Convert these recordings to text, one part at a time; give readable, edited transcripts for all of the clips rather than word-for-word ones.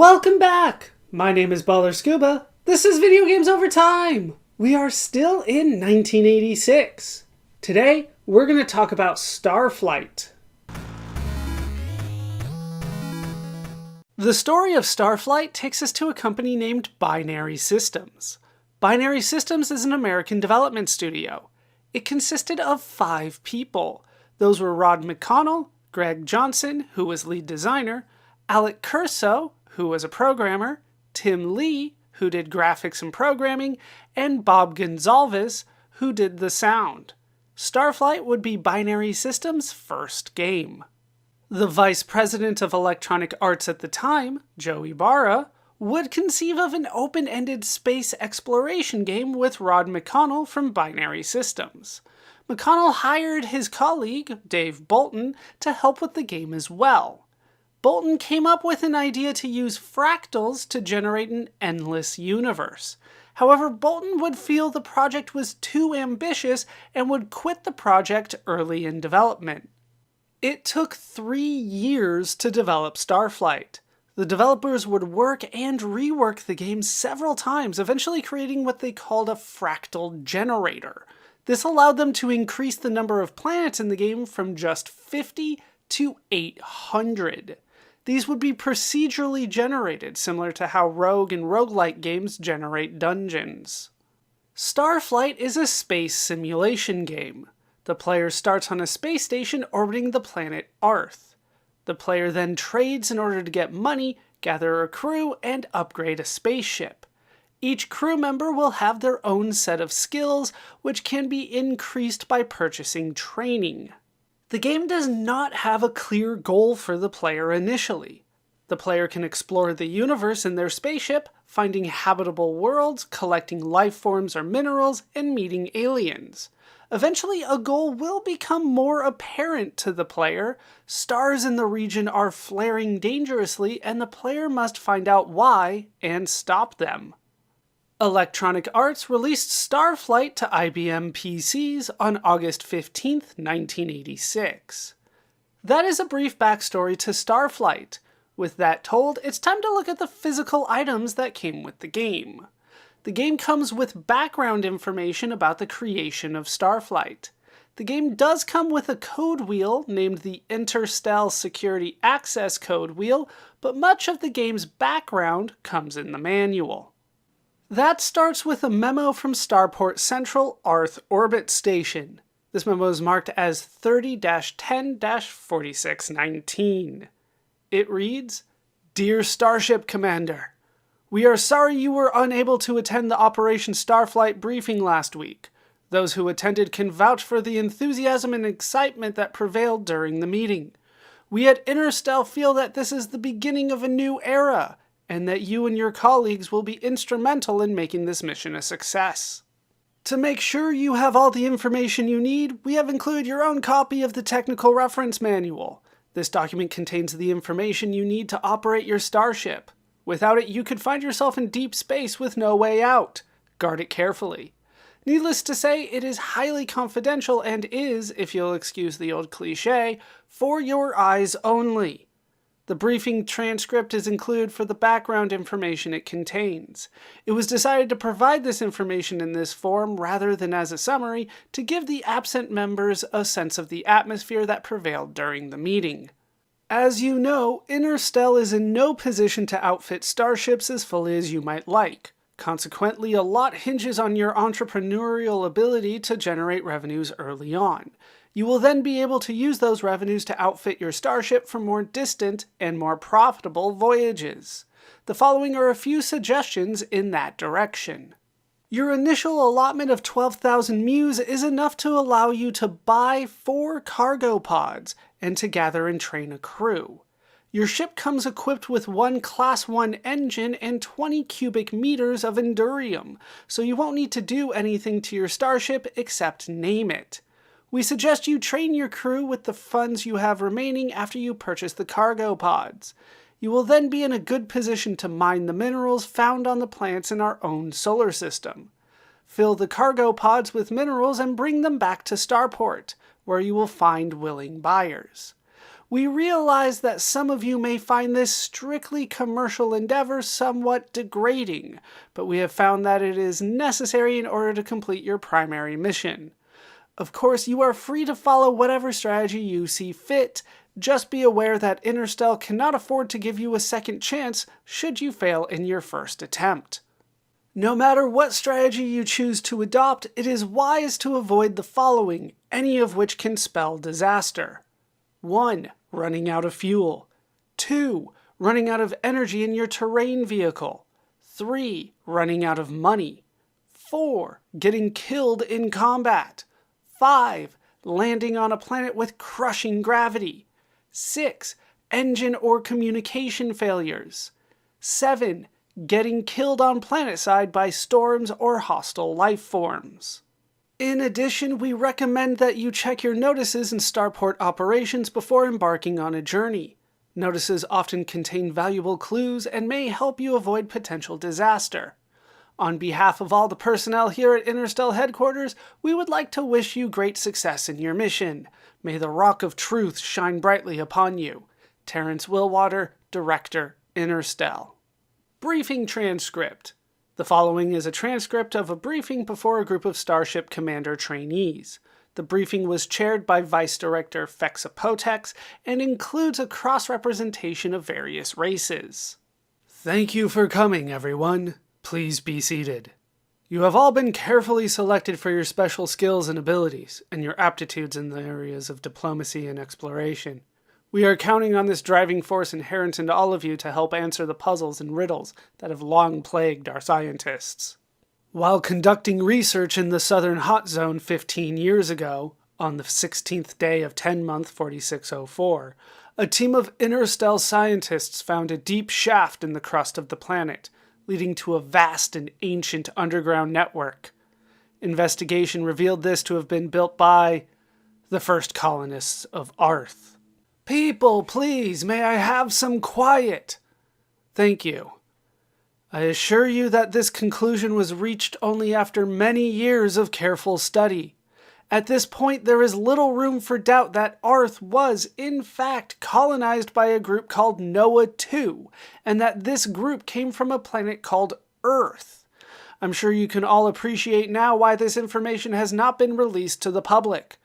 Welcome back! My name is Baller Scuba. This is Video Games Over Time. We are still in 1986. Today, we're going to talk about Starflight. The story of Starflight takes us to a company named Binary Systems. Binary Systems is an American development studio. It consisted of 5 people. Those were Rod McConnell, Greg Johnson, who was lead designer, Alec Curso, who was a programmer, Tim Lee, who did graphics and programming, and Bob Gonzalez, who did the sound. Starflight would be Binary Systems' first game. The vice president of Electronic Arts at the time, Joe Ibarra, would conceive of an open-ended space exploration game with Rod McConnell from Binary Systems. McConnell hired his colleague, Dave Bolton, to help with the game as well. Bolton came up with an idea to use fractals to generate an endless universe. However, Bolton would feel the project was too ambitious and would quit the project early in development. It took 3 years to develop Starflight. The developers would work and rework the game several times, eventually creating what they called a fractal generator. This allowed them to increase the number of planets in the game from just 50 to 800. These would be procedurally generated, similar to how rogue and roguelike games generate dungeons. Starflight is a space simulation game. The player starts on a space station orbiting the planet Arth. The player then trades in order to get money, gather a crew, and upgrade a spaceship. Each crew member will have their own set of skills, which can be increased by purchasing training. The game does not have a clear goal for the player initially. The player can explore the universe in their spaceship, finding habitable worlds, collecting life forms or minerals, and meeting aliens. Eventually, a goal will become more apparent to the player. Stars in the region are flaring dangerously, and the player must find out why and stop them. Electronic Arts released Starflight to IBM PCs on August 15, 1986. That is a brief backstory to Starflight. With that told, it's time to look at the physical items that came with the game. The game comes with background information about the creation of Starflight. The game does come with a code wheel named the Interstel Security Access Code Wheel, but much of the game's background comes in the manual. That starts with a memo from Starport Central Arth Orbit Station. This memo is marked as 30-10-4619. It reads, "Dear Starship Commander, we are sorry you were unable to attend the Operation Starflight briefing last week. Those who attended can vouch for the enthusiasm and excitement that prevailed during the meeting. We at Interstel feel that this is the beginning of a new era, and that you and your colleagues will be instrumental in making this mission a success. To make sure you have all the information you need, we have included your own copy of the Technical Reference Manual. This document contains the information you need to operate your starship. Without it, you could find yourself in deep space with no way out. Guard it carefully. Needless to say, it is highly confidential and is, if you'll excuse the old cliché, for your eyes only. The briefing transcript is included for the background information it contains. It was decided to provide this information in this form rather than as a summary to give the absent members a sense of the atmosphere that prevailed during the meeting. As you know, Interstel is in no position to outfit starships as fully as you might like. Consequently, a lot hinges on your entrepreneurial ability to generate revenues early on. You will then be able to use those revenues to outfit your starship for more distant and more profitable voyages. The following are a few suggestions in that direction. Your initial allotment of 12,000 Muse is enough to allow you to buy 4 cargo pods and to gather and train a crew. Your ship comes equipped with 1 Class 1 engine and 20 cubic meters of Endurium, so you won't need to do anything to your starship except name it. We suggest you train your crew with the funds you have remaining after you purchase the cargo pods. You will then be in a good position to mine the minerals found on the planets in our own solar system. Fill the cargo pods with minerals and bring them back to Starport, where you will find willing buyers. We realize that some of you may find this strictly commercial endeavor somewhat degrading, but we have found that it is necessary in order to complete your primary mission. Of course, you are free to follow whatever strategy you see fit. Just be aware that Interstell cannot afford to give you a second chance should you fail in your first attempt. No matter what strategy you choose to adopt, it is wise to avoid the following, any of which can spell disaster. 1. Running out of fuel. 2. Running out of energy in your terrain vehicle. 3. Running out of money. 4. Getting killed in combat. 5. Landing on a planet with crushing gravity. 6. Engine or communication failures. 7. Getting killed on planetside by storms or hostile life forms. In addition, we recommend that you check your notices in starport operations before embarking on a journey. Notices often contain valuable clues and may help you avoid potential disaster. On behalf of all the personnel here at Interstell Headquarters, we would like to wish you great success in your mission. May the Rock of Truth shine brightly upon you. Terrence Willwater, Director, Interstell. Briefing transcript. The following is a transcript of a briefing before a group of Starship Commander trainees. The briefing was chaired by Vice Director Fexa Potex and includes a cross-representation of various races. Thank you for coming, everyone. Please be seated. You have all been carefully selected for your special skills and abilities, and your aptitudes in the areas of diplomacy and exploration. We are counting on this driving force inherent in all of you to help answer the puzzles and riddles that have long plagued our scientists. While conducting research in the Southern Hot Zone 15 years ago, on the 16th day of 10 month 4604, a team of Interstell scientists found a deep shaft in the crust of the planet, leading to a vast and ancient underground network. Investigation revealed this to have been built by the first colonists of Arth. People, please, may I have some quiet? Thank you. I assure you that this conclusion was reached only after many years of careful study. At this point, there is little room for doubt that Arth was, in fact, colonized by a group called Noah 2, and that this group came from a planet called Earth. I'm sure you can all appreciate now why this information has not been released to the public.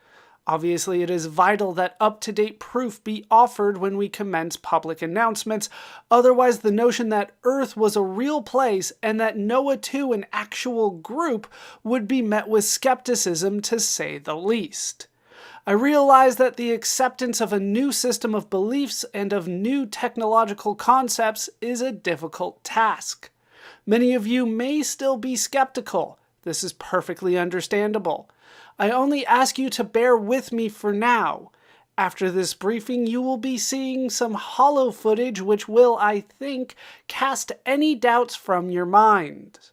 Obviously, it is vital that up-to-date proof be offered when we commence public announcements, otherwise the notion that Earth was a real place and that Noah 2 an actual group would be met with skepticism to say the least. I realize that the acceptance of a new system of beliefs and of new technological concepts is a difficult task. Many of you may still be skeptical. This is perfectly understandable. I only ask you to bear with me for now. After this briefing, you will be seeing some holo footage which will, I think, cast any doubts from your mind.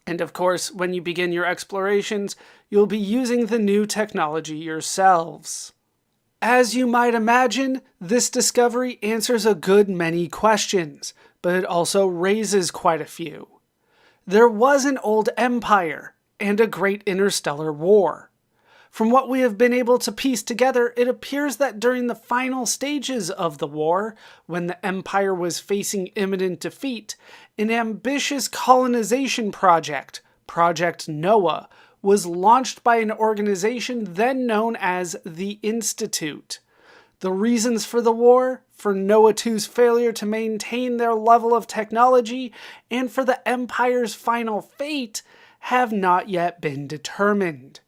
And of course, when you begin your explorations, you'll be using the new technology yourselves. As you might imagine, this discovery answers a good many questions, but it also raises quite a few. There was an old empire and a great interstellar war. From what we have been able to piece together, it appears that during the final stages of the war, when the Empire was facing imminent defeat, an ambitious colonization project, Project Noah, was launched by an organization then known as the Institute. The reasons for the war, for Noah 2's failure to maintain their level of technology, and for the Empire's final fate, have not yet been determined.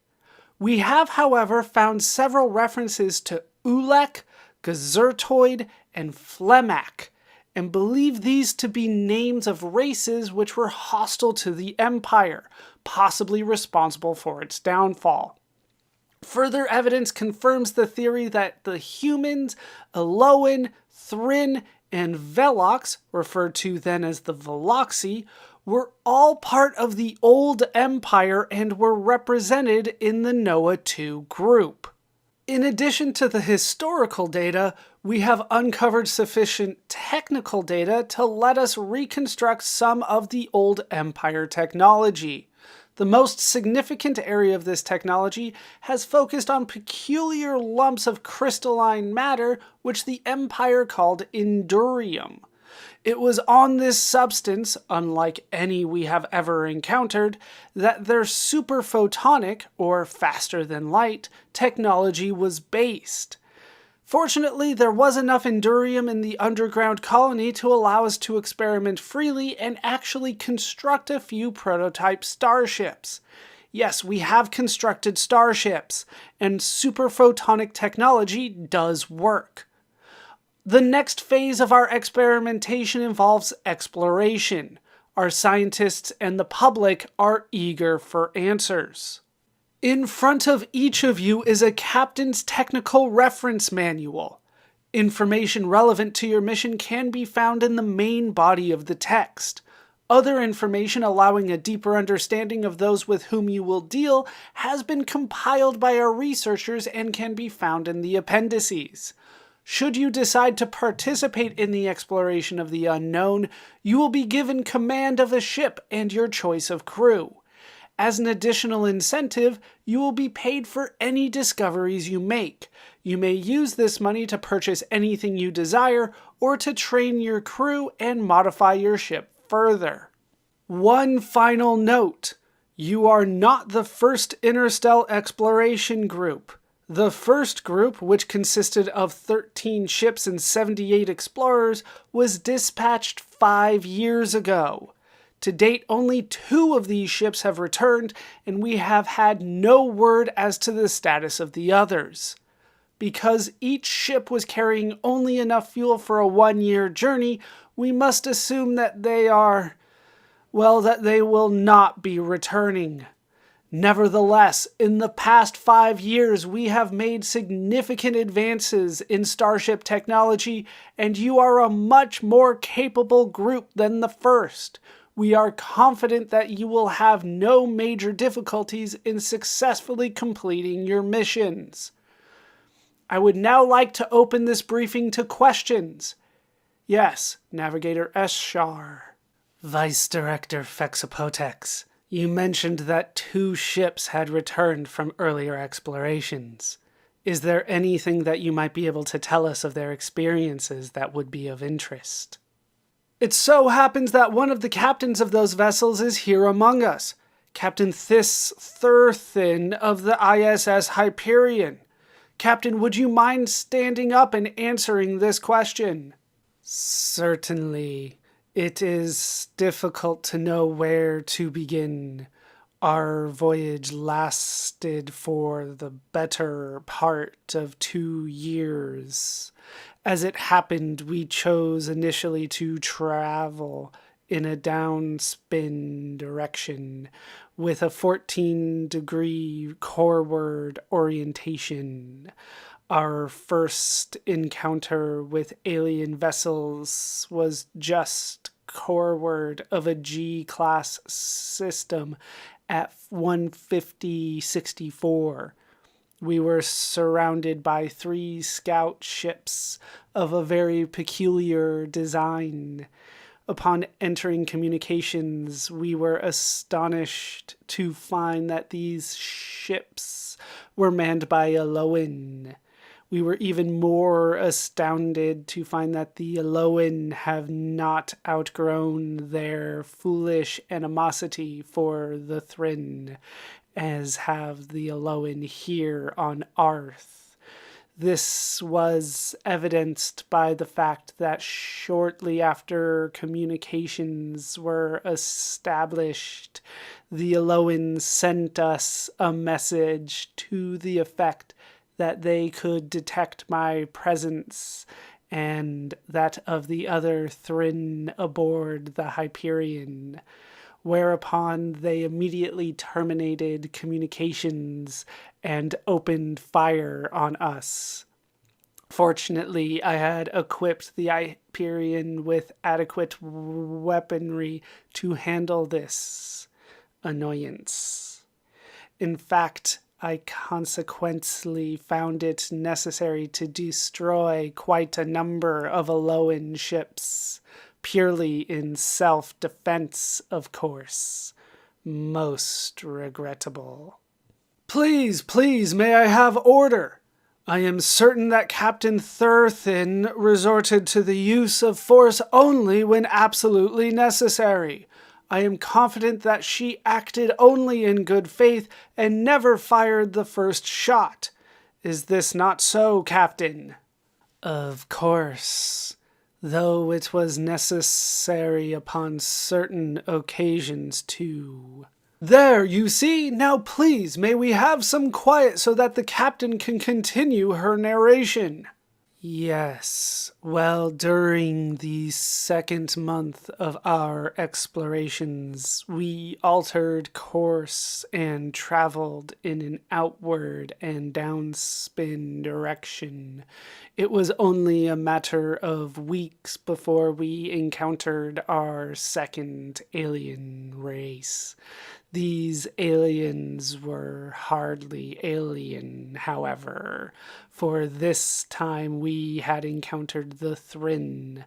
We have, however, found several references to Ulek, Gazertoid, and Flemak, and believe these to be names of races which were hostile to the Empire, possibly responsible for its downfall. Further evidence confirms the theory that the humans, Eloan, Thrin, and Velox, referred to then as the Veloxi, were all part of the old empire and were represented in the Noah 2 group. In addition to the historical data, we have uncovered sufficient technical data to let us reconstruct some of the old empire technology. The most significant area of this technology has focused on peculiar lumps of crystalline matter which the Empire called Endurium. It was on this substance, unlike any we have ever encountered, that their superphotonic, or faster than light, technology was based. Fortunately, there was enough Endurium in the underground colony to allow us to experiment freely and actually construct a few prototype starships. Yes, we have constructed starships, and superphotonic technology does work. The next phase of our experimentation involves exploration. Our scientists and the public are eager for answers. In front of each of you is a captain's technical reference manual. Information relevant to your mission can be found in the main body of the text. Other information allowing a deeper understanding of those with whom you will deal has been compiled by our researchers and can be found in the appendices. Should you decide to participate in the exploration of the unknown, you will be given command of a ship and your choice of crew. As an additional incentive, you will be paid for any discoveries you make. You may use this money to purchase anything you desire or to train your crew and modify your ship further. One final note: you are not the first interstellar exploration group. The first group, which consisted of 13 ships and 78 explorers, was dispatched 5 years ago. To date, only 2 of these ships have returned, and we have had no word as to the status of the others. Because each ship was carrying only enough fuel for a 1-year journey, we must assume that they will not be returning. Nevertheless, in the past 5 years, we have made significant advances in starship technology, and you are a much more capable group than the first. We are confident that you will have no major difficulties in successfully completing your missions. I would now like to open this briefing to questions. Yes, Navigator Eschar. Vice Director Fexapotex. You mentioned that 2 ships had returned from earlier explorations. Is there anything that you might be able to tell us of their experiences that would be of interest? It so happens that one of the captains of those vessels is here among us, Captain Thys Thurthin of the ISS Hyperion. Captain, would you mind standing up and answering this question? Certainly. It is difficult to know where to begin. Our voyage lasted for the better part of 2 years. As it happened, we chose initially to travel in a downspin direction with a 14-degree coreward orientation. Our first encounter with alien vessels was just coreward of a G-class system at 15064. We were surrounded by 3 scout ships of a very peculiar design. Upon entering communications, we were astonished to find that these ships were manned by Eloan. We were even more astounded to find that the Eloan have not outgrown their foolish animosity for the Thryn, as have the Eloan here on Arth. This was evidenced by the fact that shortly after communications were established, the Eloan sent us a message to the effect that they could detect my presence and that of the other Thryn aboard the Hyperion, whereupon they immediately terminated communications and opened fire on us. Fortunately, I had equipped the Hyperion with adequate weaponry to handle this annoyance. In fact, I consequently found it necessary to destroy quite a number of Eloan ships, purely in self-defense, of course. Most regrettable. Please, please, may I have order? I am certain that Captain Thurthin resorted to the use of force only when absolutely necessary. I am confident that she acted only in good faith and never fired the first shot. Is this not so, Captain? Of course, though it was necessary upon certain occasions too. There, you see. Now please, may we have some quiet so that the captain can continue her narration. Yes, well, during the second month of our explorations, we altered course and traveled in an outward and downspin direction. It was only a matter of weeks before we encountered our second alien race. These aliens were hardly alien, however, for this time we had encountered the Thrinn.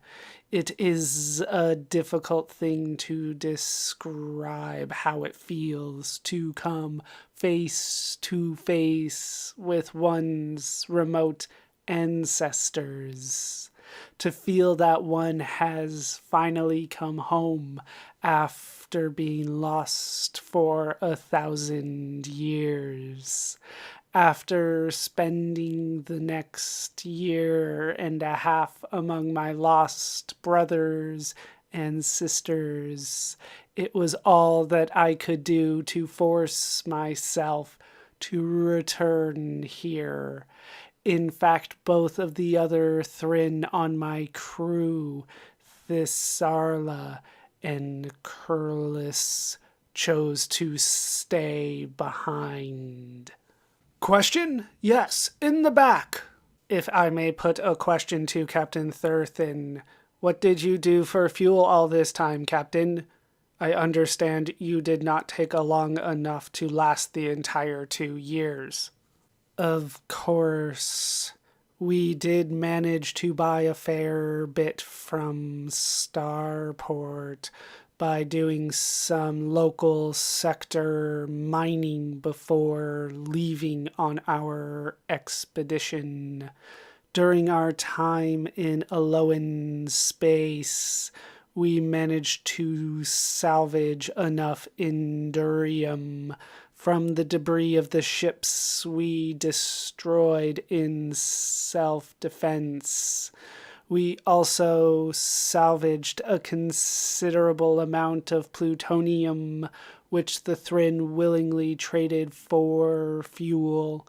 It is a difficult thing to describe how it feels to come face to face with one's remote ancestors. To feel that one has finally come home after being lost for 1,000 years. After spending the next year and a half among my lost brothers and sisters, it was all that I could do to force myself to return here. In fact, both of the other Thrinn on my crew, Thisarla and Curlis, chose to stay behind. Question? Yes, in the back. If I may put a question to Captain Thurthin, what did you do for fuel all this time, Captain? I understand you did not take along enough to last the entire 2 years. Of course, we did manage to buy a fair bit from Starport by doing some local sector mining before leaving on our expedition. During our time in Alolan space, we managed to salvage enough Endurium from the debris of the ships we destroyed in self-defense. We also salvaged a considerable amount of plutonium, which the Thrinn willingly traded for fuel.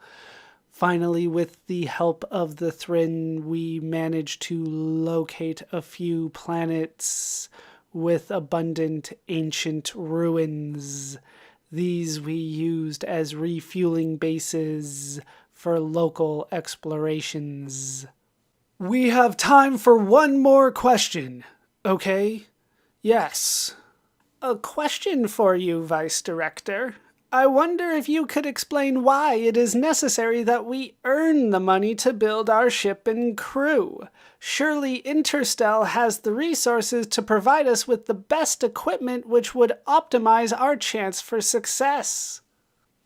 Finally, with the help of the Thrinn, we managed to locate a few planets with abundant ancient ruins. These we used as refueling bases for local explorations. We have time for one more question, okay? Yes. A question for you, Vice Director. I wonder if you could explain why it is necessary that we earn the money to build our ship and crew. Surely Interstel has the resources to provide us with the best equipment which would optimize our chance for success.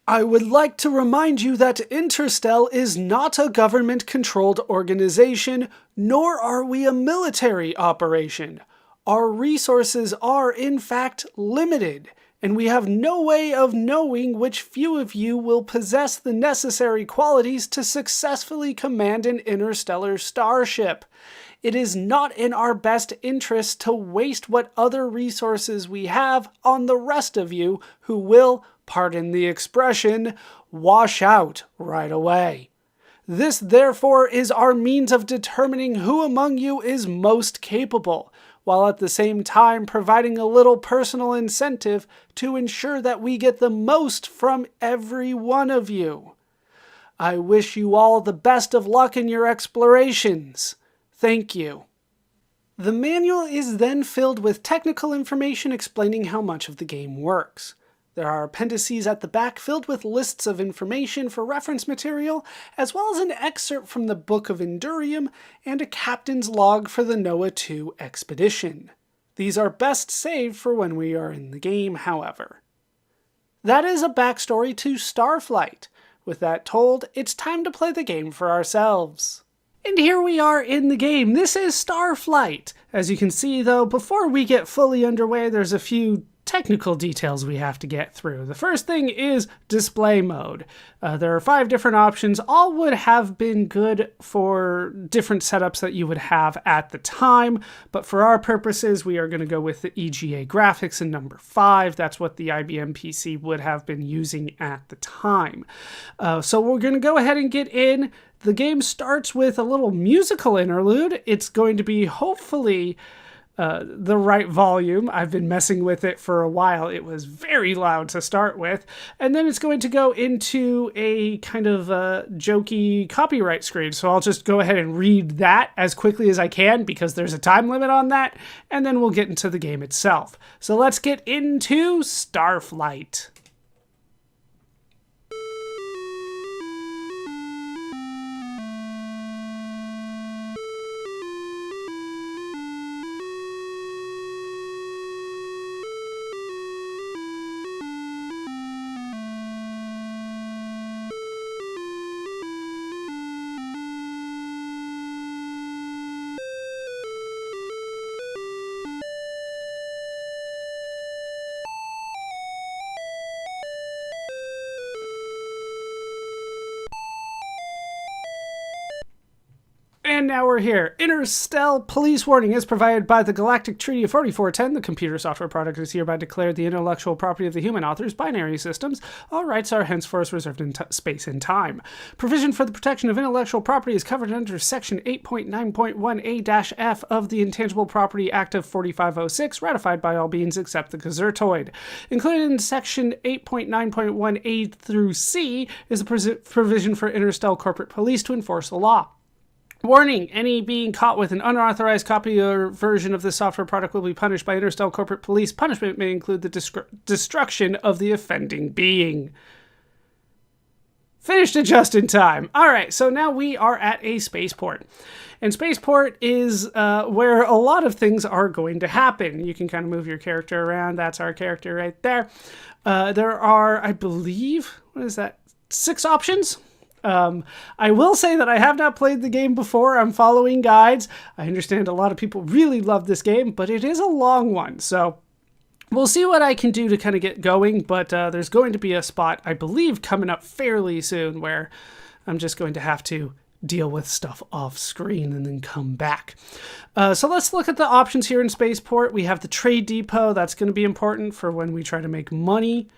I would like to remind you that Interstel is not a government-controlled organization, nor are we a military operation. Our resources are, in fact, limited, and we have no way of knowing which few of you will possess the necessary qualities to successfully command an interstellar starship. It is not in our best interest to waste what other resources we have on the rest of you who will, pardon the expression, wash out right away. This, therefore, is our means of determining who among you is most capable, while at the same time providing a little personal incentive to ensure that we get the most from every one of you. I wish you all the best of luck in your explorations. Thank you. The manual is then filled with technical information explaining how much of the game works. There are appendices at the back filled with lists of information for reference material, as well as an excerpt from the Book of Endurium and a captain's log for the Noah 2 expedition. These are best saved for when we are in the game, however. That is a backstory to Starflight. With that told, it's time to play the game for ourselves. And here we are in the game. This is Starflight. As you can see though, before we get fully underway, there's a few technical details we have to get through. The first thing is display mode. There are 5 different options. All would have been good for different setups that you would have at the time, but for our purposes, we are going to go with the EGA graphics in number 5. That's what the IBM PC would have been using at the time. So we're going to go ahead and get in. The game starts with a little musical interlude. It's going to be hopefully the right volume. I've been messing with it for a while. It was very loud to start with. And then it's going to go into a kind of jokey copyright screen. So I'll just go ahead and read that as quickly as I can because there's a time limit on that. And then we'll get into the game itself. So let's get into Starflight. And now we're here. Interstellar police warning is provided by the Galactic Treaty of 4410. The computer software product is hereby declared the intellectual property of the human authors, Binary Systems. All rights are henceforth reserved in space and time. Provision for the protection of intellectual property is covered under Section 8.9.1A-F of the Intangible Property Act of 4506, ratified by all beings except the Gazettoid. Included in Section 8.9.1A through C is the provision for Interstellar corporate police to enforce the law. Warning, any being caught with an unauthorized copy or version of this software product will be punished by Interstellar corporate police. Punishment may include the destruction of the offending being. Finished it just in time. All right, so now we are at a spaceport. And spaceport is where a lot of things are going to happen. You can kind of move your character around. That's our character right there. There are, I believe, 6 options? I will say that I have not played the game before. I'm following guides. I understand a lot of people really love this game, but it is a long one. So we'll see what I can do to kind of get going. But there's going to be a spot, I believe, coming up fairly soon where I'm just going to have to deal with stuff off screen and then come back. So let's look at the options here in Spaceport. We have the trade depot. That's going to be important for when we try to make money.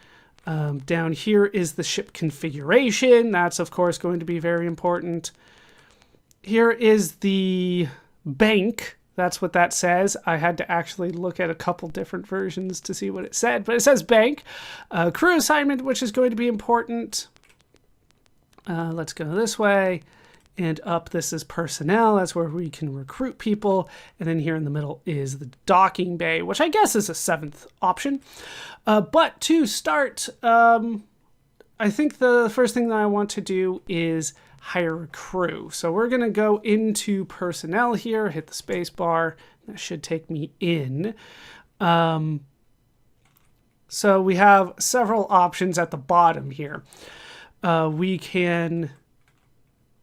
Down here is the ship configuration. That's, of course, going to be very important. Here is the bank. That's what that says. I had to actually look at a couple different versions to see what it said, but it says bank. Crew assignment, which is going to be important. Let's go this way. And up, this is personnel. That's where we can recruit people. And then here in the middle is the docking bay, which I guess is a 7th option. But to start, I think the first thing that I want to do is hire a crew. So we're going to go into personnel here, hit the space bar. That should take me in. So we have several options at the bottom here. We can...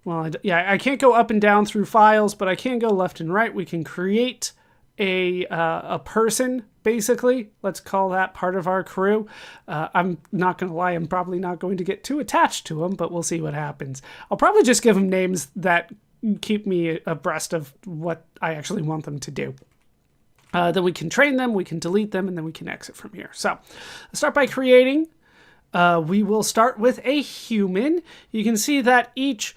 Well, I can't go up and down through files, but I can go left and right. We can create a person, basically. Let's call that part of our crew. I'm not going to lie, I'm probably not going to get too attached to them, but we'll see what happens. I'll probably just give them names that keep me abreast of what I actually want them to do. Then we can train them, we can delete them, and then we can exit from here. So let's start by creating. We will start with a human. You can see that each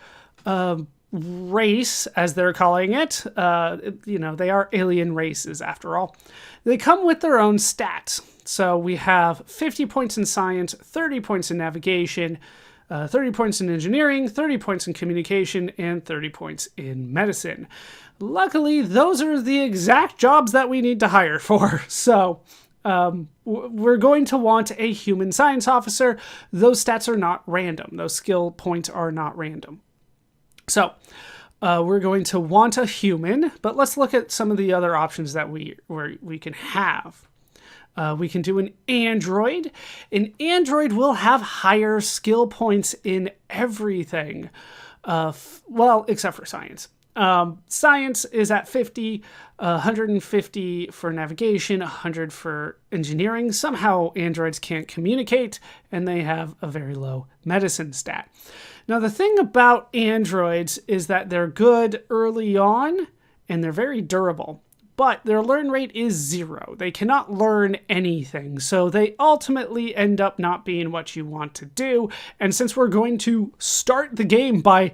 race, as they're calling it, they are alien races after all. They come with their own stats. So we have 50 points in science, 30 points in navigation, 30 points in engineering, 30 points in communication, and 30 points in medicine. Luckily, those are the exact jobs that we need to hire for. So we're going to want a human science officer. Those stats are not random. Those skill points are not random. So we're going to want a human, but let's look at some of the other options that we can have. We can do an android. An android will have higher skill points in everything. Well, except for science. Science is at 50, 150 for navigation, 100 for engineering. Somehow androids can't communicate, and they have a very low medicine stat. Now, the thing about androids is that they're good early on, and they're very durable. But their learn rate is 0. They cannot learn anything, so they ultimately end up not being what you want to do. And since we're going to start the game by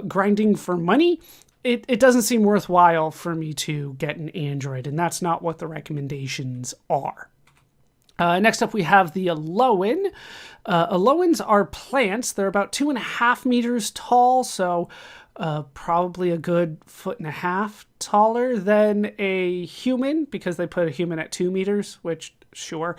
grinding for money, it doesn't seem worthwhile for me to get an android, and that's not what the recommendations are. Next up, we have the Alolan. Aloans are plants. They're about 2.5 meters tall, so probably a good 1.5 feet taller than a human, because they put a human at 2 meters, which, sure.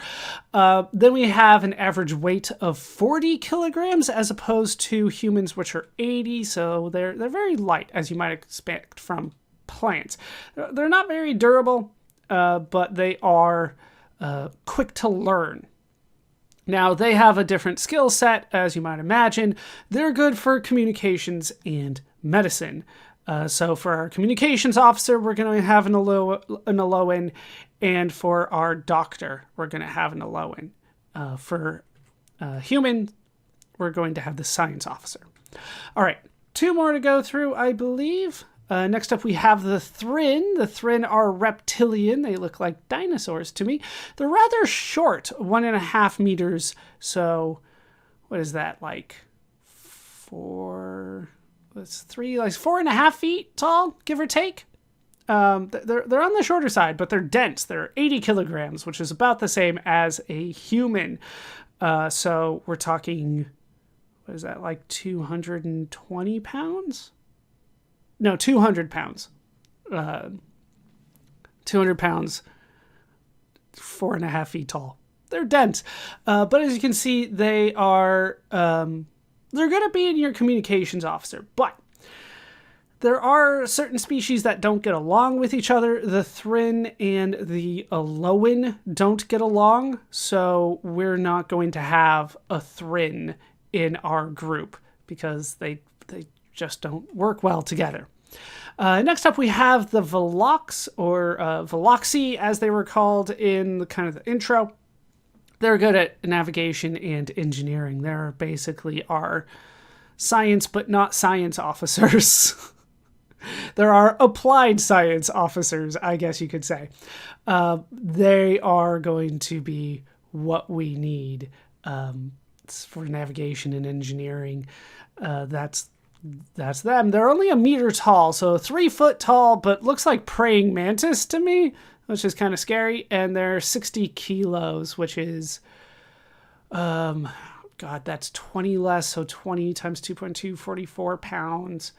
Then we have an average weight of 40 kilograms as opposed to humans, which are 80, so they're very light, as you might expect from plants. They're not very durable, but they are quick to learn. Now, they have a different skill set, as you might imagine. They're good for communications and medicine. So for our communications officer, we're going to have an Alolan, and for our doctor, we're going to have an Alolan. For human, we're going to have the science officer. All right, 2 more to go through, I believe. Next up, we have the Thryn. The Thryn are reptilian. They look like dinosaurs to me. They're rather short, 1.5 meters. So what is that, like 4.5 feet tall, give or take. They're on the shorter side, but they're dense. They're 80 kilograms, which is about the same as a human. So we're talking, what is that, like 220 pounds? No, 200 pounds. 200 pounds, 4.5 feet tall. They're dense. But as you can see, they are, they're going to be in your communications officer. But there are certain species that don't get along with each other. The Thryn and the Alolan don't get along. So we're not going to have a Thryn in our group because they just don't work well together. Next up, we have the Velox, or Veloxy, as they were called in the kind of the intro. They're good at navigation and engineering. They're basically our science, but not science officers. There are applied science officers, I guess you could say. They are going to be what we need for navigation and engineering. That's them. They're only 1 meter tall, so 3 foot tall, but looks like praying mantis to me, which is kind of scary. And they're 60 kilos, which is, God, that's 20 less. So 20 times 2.2, 44 pounds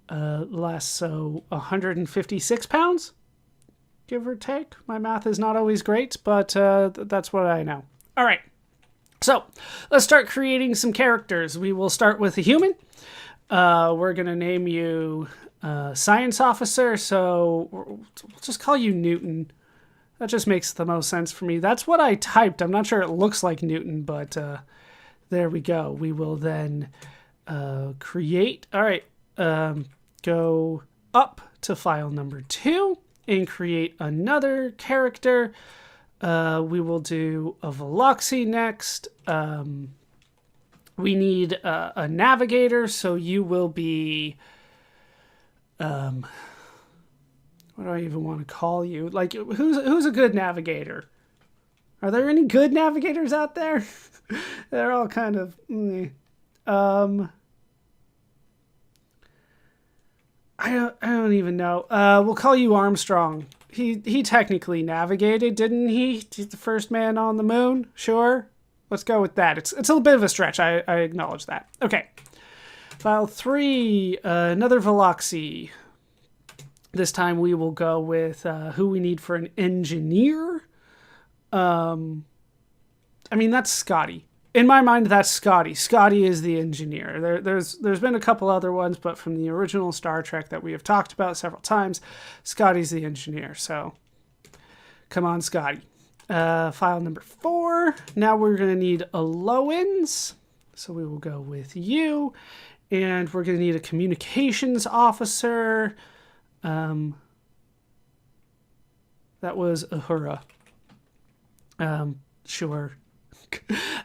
less. So 156 pounds, give or take. My math is not always great, but that's what I know. All right. So let's start creating some characters. We will start with a human. We're going to name you Science Officer, so we'll just call you Newton. That just makes the most sense for me. That's what I typed. I'm not sure it looks like Newton, but there we go. We will then create. All right, go up to file number 2 and create another character. We will do a Veloxy next. We need a navigator, so you will be, what do I even want to call you? Like, who's a good navigator? Are there any good navigators out there? They're all kind of, I don't even know. We'll call you Armstrong. He technically navigated, didn't he? He's the first man on the moon, sure. Let's go with that. It's a little bit of a stretch. I acknowledge that. Okay. File 3, another Veloxy. This time we will go with who we need for an engineer. I mean, that's Scotty. In my mind, that's Scotty. Scotty is the engineer. There's been a couple other ones, but from the original Star Trek that we have talked about several times, Scotty's the engineer. So, come on, Scotty. File number 4. Now we're going to need Alowans. So we will go with you. And we're going to need a communications officer. That was Uhura. Sure.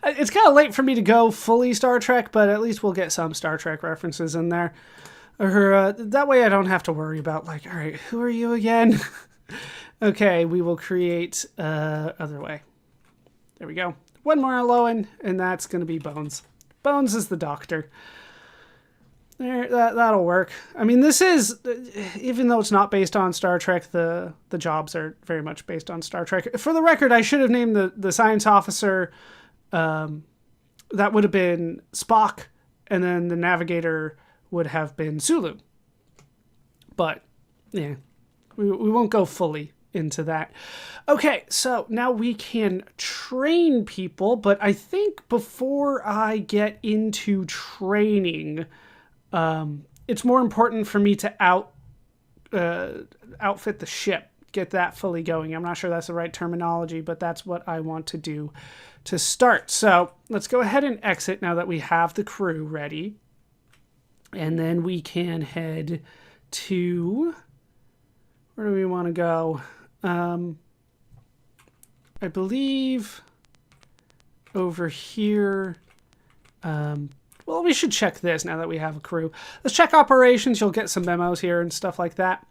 It's kind of late for me to go fully Star Trek, but at least we'll get some Star Trek references in there. Uhura. That way I don't have to worry about, like, all right, who are you again? Okay, we will create other way. There we go. One more Alolan, and that's going to be Bones. Bones is the doctor. There, that'll work. I mean, this is, even though it's not based on Star Trek, the jobs are very much based on Star Trek. For the record, I should have named the science officer, that would have been Spock, and then the navigator would have been Sulu. But, yeah, we won't go fully into that. Okay, so now we can train people, but I think before I get into training, it's more important for me to outfit the ship, get that fully going. I'm not sure that's the right terminology, but that's what I want to do to start. So let's go ahead and exit now that we have the crew ready. And then we can head to, where do we want to go? I believe over here. Well, we should check this now that we have a crew. Let's check operations. You'll get some memos here and stuff like that.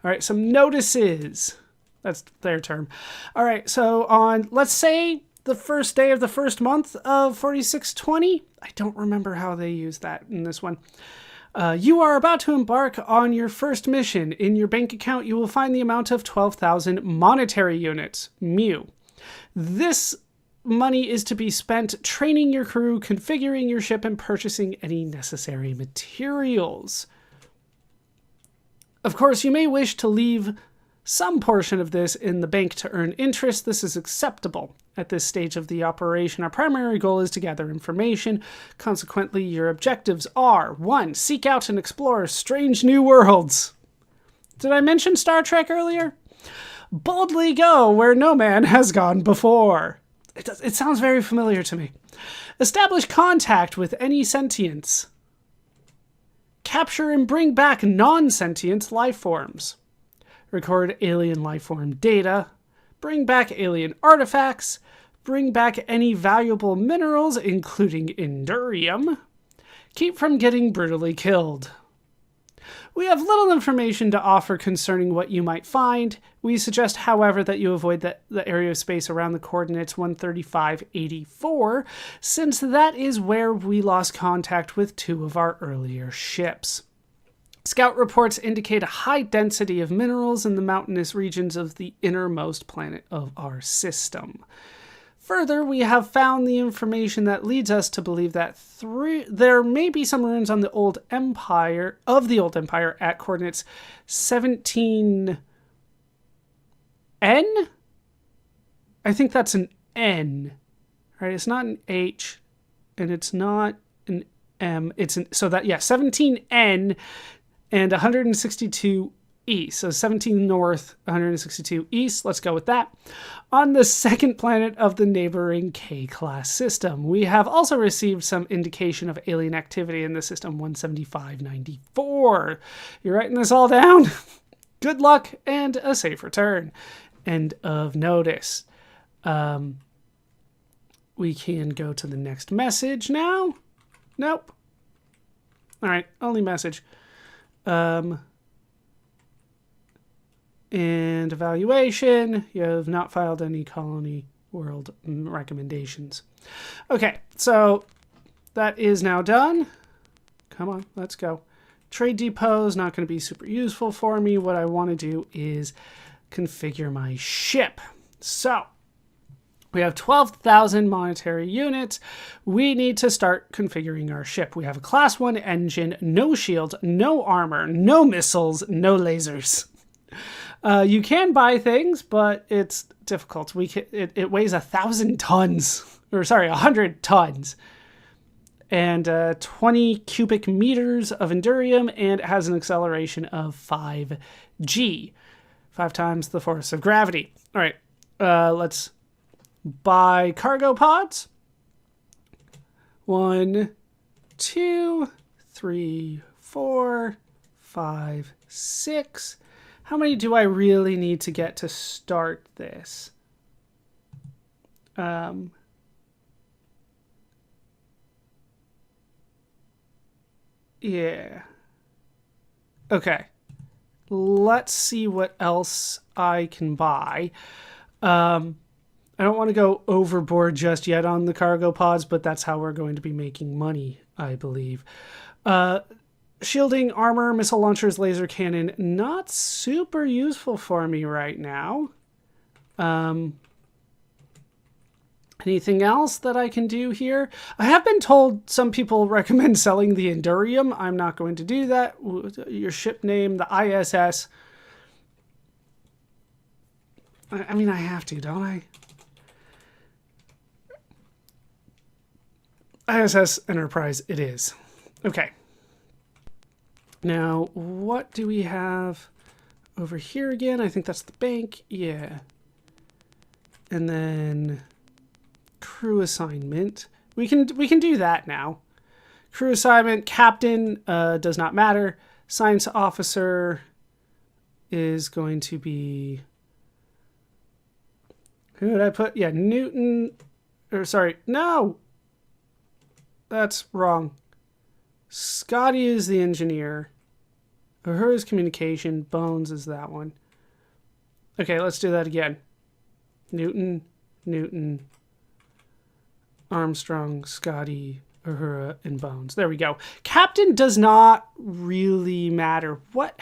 All right, some notices. That's their term. All right, so on, let's say, the first day of the first month of 4620. I don't remember how they use that in this one. You are about to embark on your first mission. In your bank account, you will find the amount of 12,000 monetary units, MU. This money is to be spent training your crew, configuring your ship, and purchasing any necessary materials. Of course, you may wish to leave some portion of this in the bank to earn interest. This is acceptable. At this stage of the operation, our primary goal is to gather information. Consequently, your objectives are: 1. Seek out and explore strange new worlds. Did I mention Star Trek earlier? Boldly go where no man has gone before. It sounds very familiar to me. Establish contact with any sentience. Capture and bring back non-sentient life forms. Record alien life form data. Bring back alien artifacts. Bring back any valuable minerals, including Endurium. Keep from getting brutally killed. We have little information to offer concerning what you might find. We suggest, however, that you avoid the area of space around the coordinates 13584, since that is where we lost contact with 2 of our earlier ships. Scout reports indicate a high density of minerals in the mountainous regions of the innermost planet of our system. Further, we have found the information that leads us to believe that there may be some ruins on the old empire at coordinates 17N. I think that's an N, right? It's not an H, and it's not an M. So 17N and 162 east. So 17 north, 162 east. Let's go with that. On the second planet of the neighboring K-class system. We have also received some indication of alien activity in the system 17594. You're writing this all down? Good luck and a safe return. End of notice. We can go to the next message now. Nope. All right, only message. And evaluation, you have not filed any colony world recommendations. Okay, so that is now done. Come on, let's go. Trade depot is not going to be super useful for me. What I want to do is configure my ship. So we have 12,000 monetary units. We need to start configuring our ship. We have a class 1 engine, no shield, no armor, no missiles, no lasers. You can buy things, but it's difficult. It weighs 1,000 tons, or sorry, 100 tons, and 20 cubic meters of Endurium, and it has an acceleration of 5G, 5 times the force of gravity. All right, let's Buy cargo pods. 1, 2, 3, 4, 5, 6. How many do I really need to get to start this? Yeah. Okay. Let's see what else I can buy. I don't want to go overboard just yet on the cargo pods, but that's how we're going to be making money, I believe. Shielding, armor, missile launchers, laser cannon, not super useful for me right now. Anything else that I can do here? I have been told some people recommend selling the Endurium. I'm not going to do that. Your ship name, the ISS. I mean, I have to, don't I? ISS Enterprise it is. Okay. Now, what do we have over here again? I think that's the bank. Yeah. And then crew assignment. We can do that now. Crew assignment, captain does not matter. Science officer is going to be, who did I put? Yeah, Newton, or sorry, no. That's wrong. Scotty is the engineer. Her is communication. Bones is that one. Okay, let's do that again. Newton, Newton, Armstrong, Scotty, Uhura, and Bones. There we go. Captain does not really matter. What?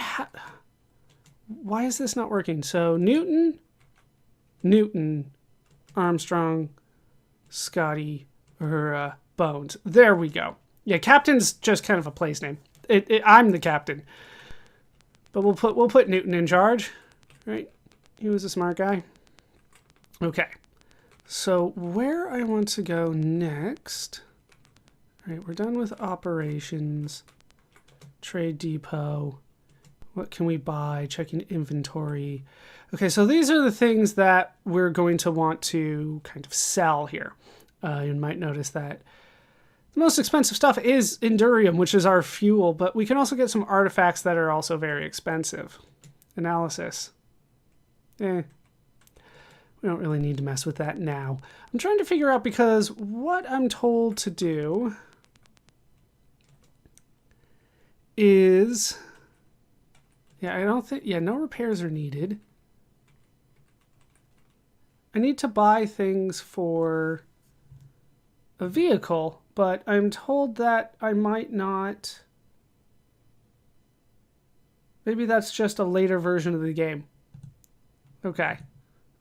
Why is this not working? So Newton, Newton, Armstrong, Scotty, Uhura, Bones. There we go. Yeah, Captain's just kind of a place name. I'm the captain, but we'll put Newton in charge, right? He was a smart guy. Okay, so where I want to go next? All right, we're done with operations, trade depot. What can we buy? Checking inventory. Okay, so these are the things that we're going to want to kind of sell here. You might notice that the most expensive stuff is Endurium, which is our fuel, but we can also get some artifacts that are also very expensive. Analysis. We don't really need to mess with that now. I'm trying to figure out, because what I'm told to do is, yeah, I don't think, yeah, no repairs are needed. I need to buy things for a vehicle, but I'm told that I might not. Maybe that's just a later version of the game. Okay.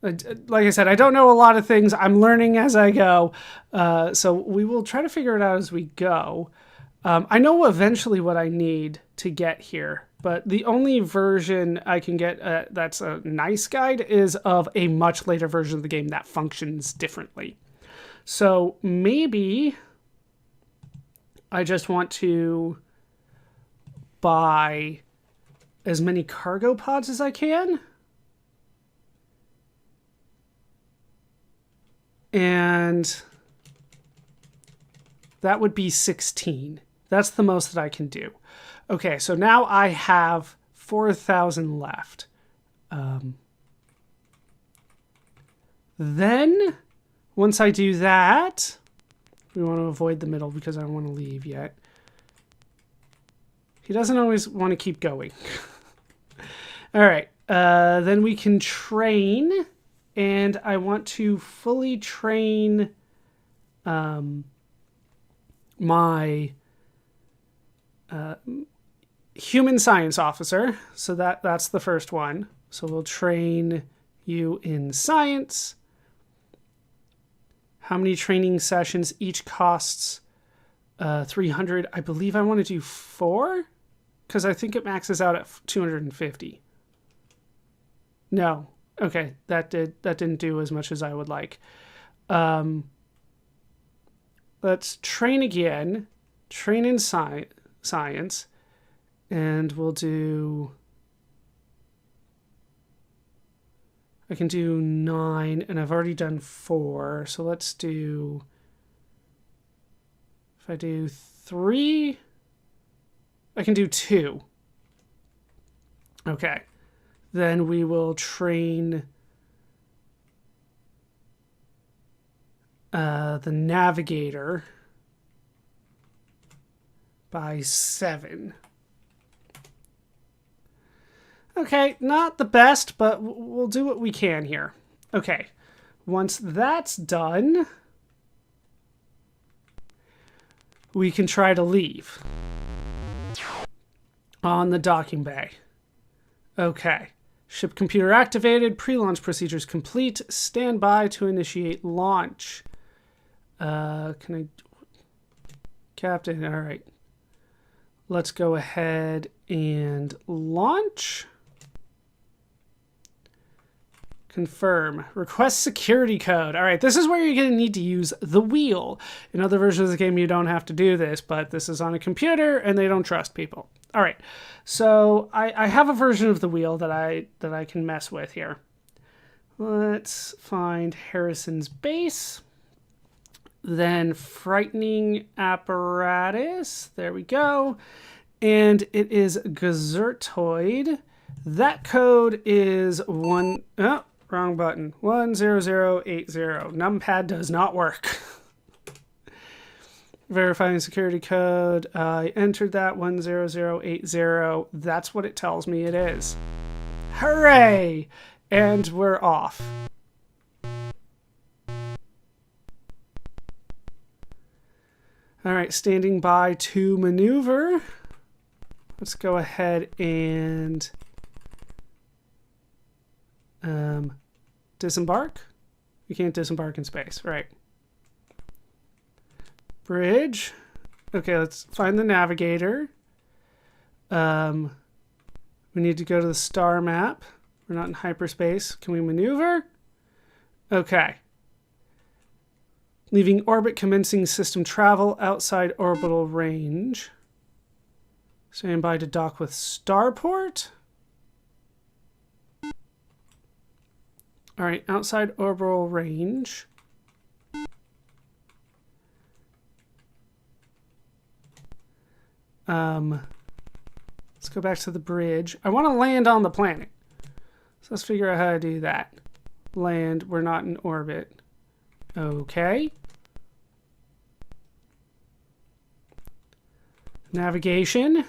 Like I said, I don't know a lot of things. I'm learning as I go. So we will try to figure it out as we go. I know eventually what I need to get here, but the only version I can get that's a nice guide is of a much later version of the game that functions differently. So maybe I just want to buy as many cargo pods as I can. And that would be 16. That's the most that I can do. Okay, so now I have 4,000 left. Then, once I do that, we want to avoid the middle because I don't want to leave yet. He doesn't always want to keep going. All right, then we can train. And I want to fully train my human science officer. So that's the first one. So we'll train you in science. How many training sessions? Each costs 300. I believe I want to do 4 because I think it maxes out at 250. No. Okay, that didn't do as much as I would like. Let's train again. Train in science. And we'll do, I can do 9, and I've already done 4. So let's do... If I do 3, I can do 2. Okay. Then we will train the navigator by 7. Okay, not the best, but we'll do what we can here. Okay, once that's done, we can try to leave on the docking bay. Okay, ship computer activated, pre-launch procedures complete, stand by to initiate launch. Can I... Captain, all right. Let's go ahead and launch. Confirm. Request security code. All right, this is where you're going to need to use the wheel. In other versions of the game, you don't have to do this, but this is on a computer, and they don't trust people. All right, so I have a version of the wheel that I can mess with here. Let's find Harrison's base. Then frightening apparatus. There we go. And it is Gazertoid. That code is one... Oh, wrong button. 10080. Numpad does not work. Verifying security code. I entered that 10080. That's what it tells me it is. Hooray! And we're off. All right, standing by to maneuver. Let's go ahead and disembark. You can't disembark in space, right? Bridge. Okay, let's find the navigator. We need to go to the star map. We're not in hyperspace. Can we maneuver? Okay. Leaving orbit, commencing system travel outside orbital range. Stand by to dock with starport. All right, outside orbital range. Let's go back to the bridge. I want to land on the planet. So let's figure out how to do that. Land, we're not in orbit. Okay. Navigation.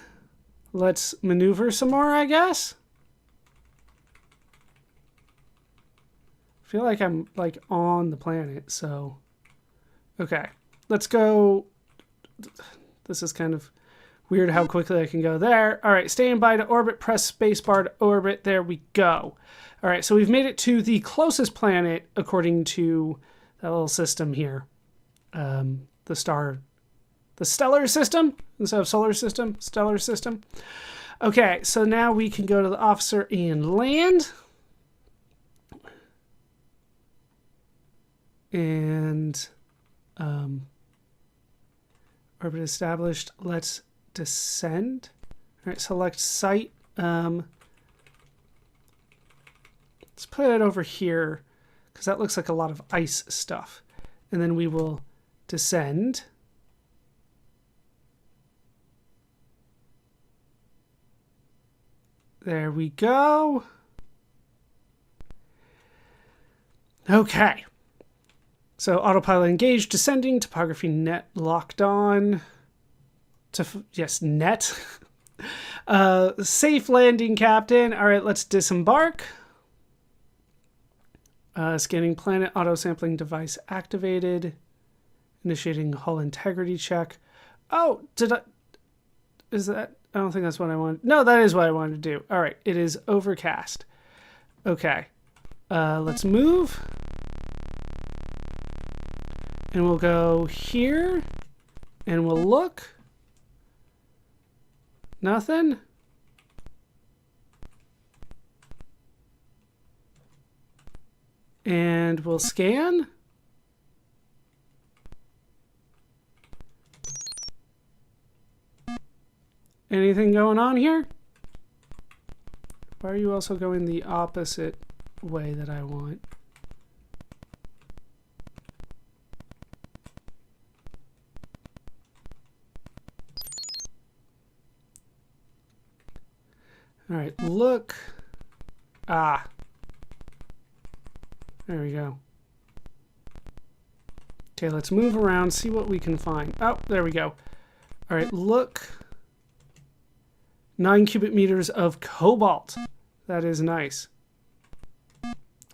Let's maneuver some more, I guess. I feel like I'm like on the planet, so. Okay. Let's go. This is kind of weird how quickly I can go there. All right, stand by to orbit, press spacebar to orbit. There we go. All right, so we've made it to the closest planet according to that little system here. The stellar system instead of solar system, stellar system. Okay, so now we can go to the officer and land. And orbit established. Let's descend. All right, select site. Let's put it over here because that looks like a lot of ice stuff. And then we will descend. There we go. Okay. So autopilot engaged, descending, topography net locked on. Yes, net. Safe landing, Captain. All right, let's disembark. Scanning planet, auto sampling device activated. Initiating hull integrity check. Oh, is that? I don't think that's what I wanted. No, that is what I wanted to do. All right, it is overcast. Okay, let's move. And we'll go here, and we'll look. Nothing. And we'll scan. Anything going on here? Why are you also going the opposite way that I want. All right, look. Ah. There we go. Okay, let's move around, see what we can find. Oh, there we go. All right, look. 9 cubic meters of cobalt. That is nice.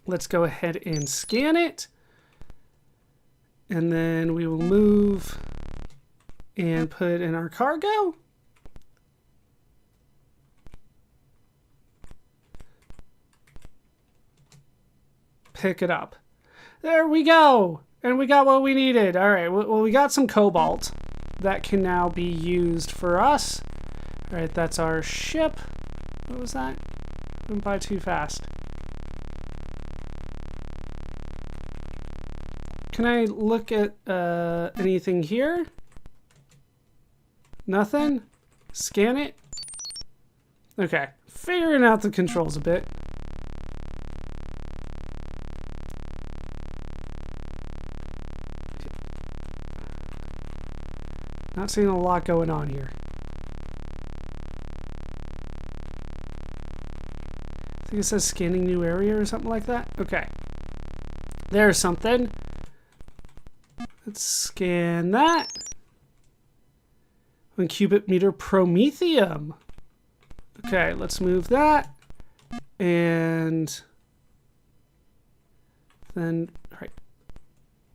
Let's go ahead and scan it. And then we will move and put in our cargo. Pick it up. There we go. And we got what we needed. All right, well, we got some cobalt that can now be used for us. All right, that's our ship. What was that? Went by too fast. Can I look at anything here? Nothing? Scan it? Okay, figuring out the controls a bit. Not seeing a lot going on here. I think it says scanning new area or something like that. Okay. There's something. Let's scan that. 1 cubic meter promethium. Okay, let's move that. And then right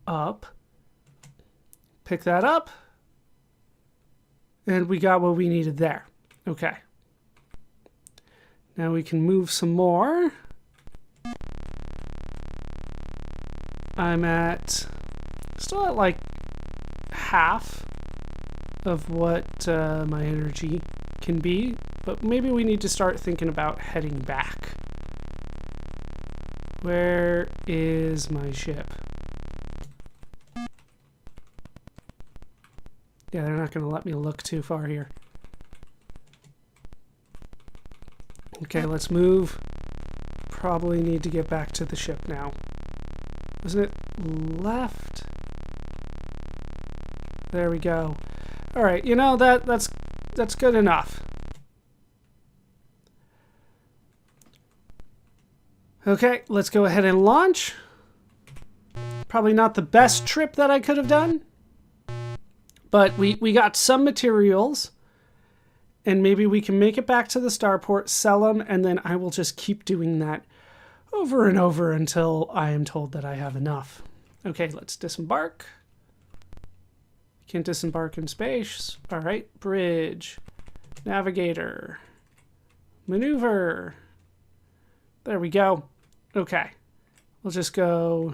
up. Pick that up. And we got what we needed there. Okay. Now we can move some more. I'm still at like half of what my energy can be, but maybe we need to start thinking about heading back. Where is my ship? Yeah, they're not going to let me look too far here. Okay, let's move. Probably need to get back to the ship now. Wasn't it left? There we go. All right, you know, that's good enough. Okay, let's go ahead and launch. Probably not the best trip that I could have done. But we got some materials, and maybe we can make it back to the starport, sell them, and then I will just keep doing that over and over until I am told that I have enough. Okay, let's disembark. Can't disembark in space. All right, bridge, navigator, maneuver. There we go. Okay, we'll just go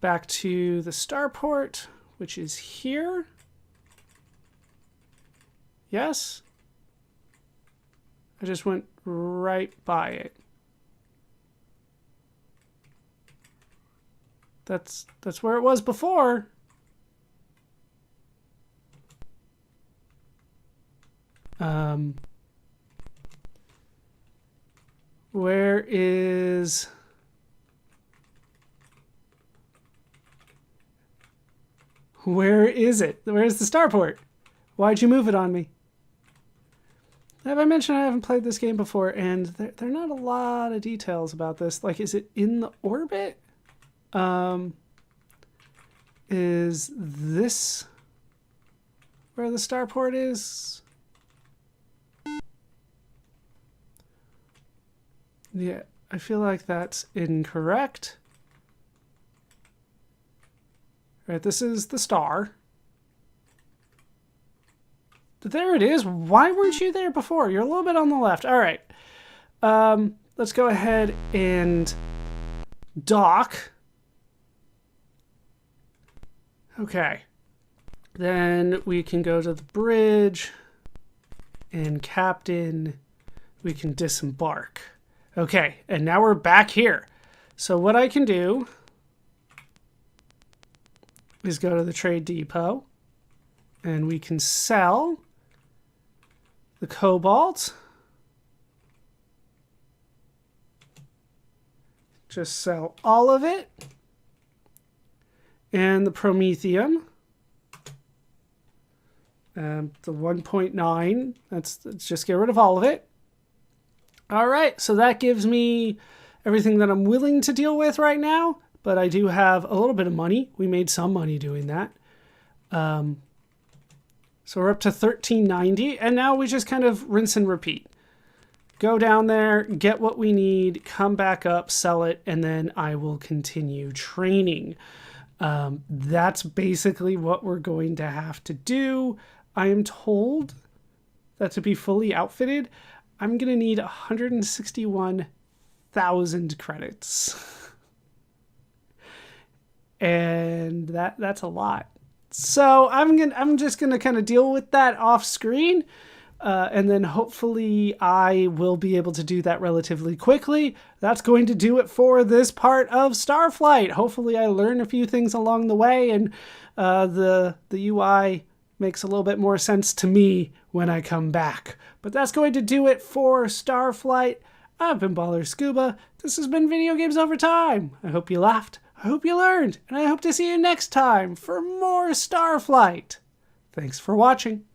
back to the starport, which is here. Yes? I just went right by it. That's where it was before. Where is... Where is it? Where's the starport? Why'd you move it on me? Have I mentioned I haven't played this game before, and there are not a lot of details about this. Like, is it in the orbit? Is this where the starport is? Yeah, I feel like that's incorrect. All right, this is the star. There it is. Why weren't you there before? You're a little bit on the left. All right. Let's go ahead and dock. Okay. Then we can go to the bridge. And captain, we can disembark. Okay, and now we're back here. So what I can do is go to the trade depot. And we can sell the cobalt. just sell all of it. And the Promethium. The 1.9, let's just get rid of all of it. All right, so that gives me everything that I'm willing to deal with right now, but I do have a little bit of money. We made some money doing that. So we're up to 1390, and now we just kind of rinse and repeat. Go down there, get what we need, come back up, sell it, and then I will continue training. That's basically what we're going to have to do. I am told that to be fully outfitted, I'm going to need 161,000 credits. And that's a lot. So I'm just going to kind of deal with that off screen. And then hopefully I will be able to do that relatively quickly. That's going to do it for this part of Starflight. Hopefully I learn a few things along the way, and the UI makes a little bit more sense to me when I come back. But that's going to do it for Starflight. I've been Baller Scuba. This has been Video Games Over Time. I hope you laughed. I hope you learned. And I hope to see you next time for more Starflight. Thanks for watching.